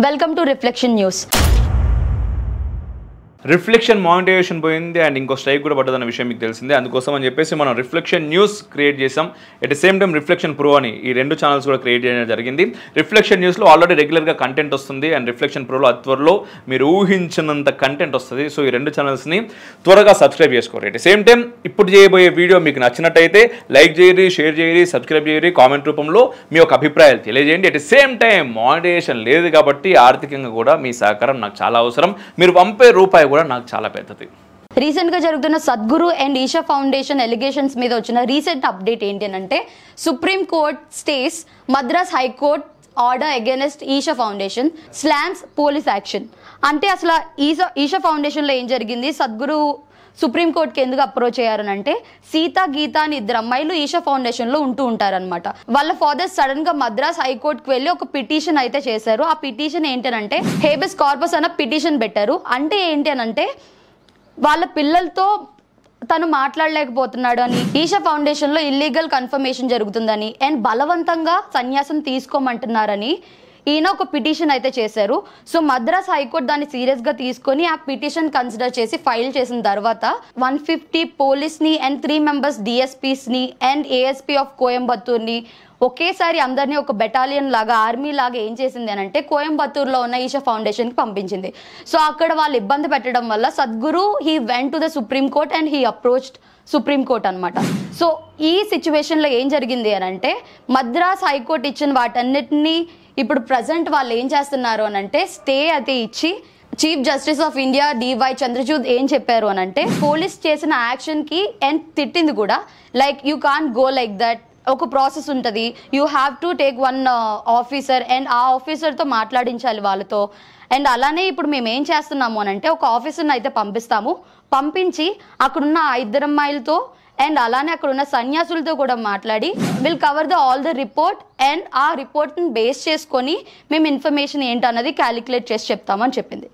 Welcome to reflection news. Reflection monetisation పోయింది and ఇంకో strike కూడా పడ్డదన్న విషయం మీకు తెలిసిందే. అందుకోసం అని చెప్పేసి మనం రిఫ్లెక్షన్ న్యూస్ క్రియేట్ చేసాం. At the same time reflection pro అని ఈ రెండు ఛానల్స్ కూడా క్రియేట్ చేయడం జరిగింది. రిఫ్లెక్షన్ న్యూస్లో ఆల్రెడీ రెగ్యులర్గా కంటెంట్ వస్తుంది అండ్ రిఫ్లెక్షన్ ప్రోలో త్వరలో మీరు ఊహించినంత కంటెంట్ వస్తుంది. సో ఈ రెండు ఛానల్స్ని త్వరగా సబ్స్క్రైబ్ చేసుకోరు. ఎట్ ద సేమ్ టైం ఇప్పుడు చేయబోయే వీడియో మీకు నచ్చినట్టయితే లైక్ చేయరి, షేర్ చేయరి, సబ్స్క్రైబ్ చేయరి, కామెంట్ రూపంలో మీ యొక్క అభిప్రాయాలు తెలియజేయండి. At the same time monetisation లేదు కాబట్టి ఆర్థికంగా కూడా మీ సహకారం నాకు చాలా అవసరం. మీరు పంపే రూపాయి కూడా నాకు చాలా పెద్దది. రీసెంట్ గా జరుగుతున్న Sadhguru and Isha foundation allegations మీద వచ్చిన రీసెంట్ అప్డేట్ ఏంటి అంటే supreme court stays Madras high court order against Isha foundation slams police action. అంటే అసలు ఈషా ఫౌండేషన్ లో ఏం జరిగింది, సద్గురు సుప్రీం కోర్టుకి ఎందుకు అప్రోచ్ అయ్యారనంటే సీత గీత అని ఇద్దరు అమ్మాయిలు ఈషా ఫౌండేషన్ లో ఉంటారనమాట. వాళ్ళ ఫాదర్ సడన్ గా మద్రాస్ హైకోర్టుకి వెళ్ళి ఒక పిటిషన్ అయితే చేశారు. ఆ పిటిషన్ ఏంటనంటే హేబియస్ కార్పస్ అన్న పిటిషన్ పెట్టారు. అంటే ఏంటి అనంటే వాళ్ళ పిల్లలతో తను మాట్లాడలేకపోతున్నాడు అని, ఈషా ఫౌండేషన్ లో ఇల్లీగల్ కన్ఫర్మేషన్ జరుగుతుందని అండ్ బలవంతంగా సన్యాసం తీసుకోమంటున్నారని ఈయన ఒక పిటిషన్ అయితే చేశారు. సో మద్రాస్ హైకోర్టు దాన్ని సీరియస్ గా తీసుకొని ఆ పిటిషన్ కన్సిడర్ చేసి ఫైల్ చేసిన తర్వాత 150 పోలీస్ ని అండ్ 3 మెంబర్స్ డిఎస్పీస్ ని అండ్ ఏఎస్పీ ఆఫ్ కోయంబత్తూర్ ని ఒకేసారి అందరినీ ఒక బెటాలియన్ లాగా ఆర్మీ లాగా ఏం చేసింది అని అంటే కోయంబత్తూర్లో ఉన్న ఈషా ఫౌండేషన్ కి పంపించింది. సో అక్కడ వాళ్ళు ఇబ్బంది పెట్టడం వల్ల Sadhguru he went to the supreme court and he approached supreme court అనమాట. సో ఈ సిచ్యువేషన్లో ఏం జరిగింది అని అంటే మద్రాస్ హైకోర్టు ఇచ్చిన వాటన్నిటినీ ఇప్పుడు ప్రజెంట్ వాళ్ళు ఏం చేస్తున్నారు అని అంటే స్టే అయితే ఇచ్చి chief justice of India D Y Chandrachud ఏం చెప్పారు అని అంటే పోలీస్ చేసిన యాక్షన్ కి అండ్ తిట్టింది కూడా, like you can't go like that, ఒక ప్రాసెస్ ఉంటుంది, you have to take one officer and ఆ ఆఫీసర్తో మాట్లాడించాలి వాళ్ళతో. అండ్ అలానే ఇప్పుడు మేము ఏం చేస్తున్నాము అని అంటే ఒక ఆఫీసర్ని అయితే పంపించి అక్కడున్న ఆ ఇద్దరు అమ్మాయిలతో అండ్ అలానే అక్కడ ఉన్న సన్యాసులతో కూడా మాట్లాడి will cover all the report and ఆ రిపోర్ట్ని బేస్ చేసుకొని మేము ఇన్ఫర్మేషన్ ఏంటన్నది క్యాలిక్యులేట్ చేసి చెప్తామని చెప్పింది.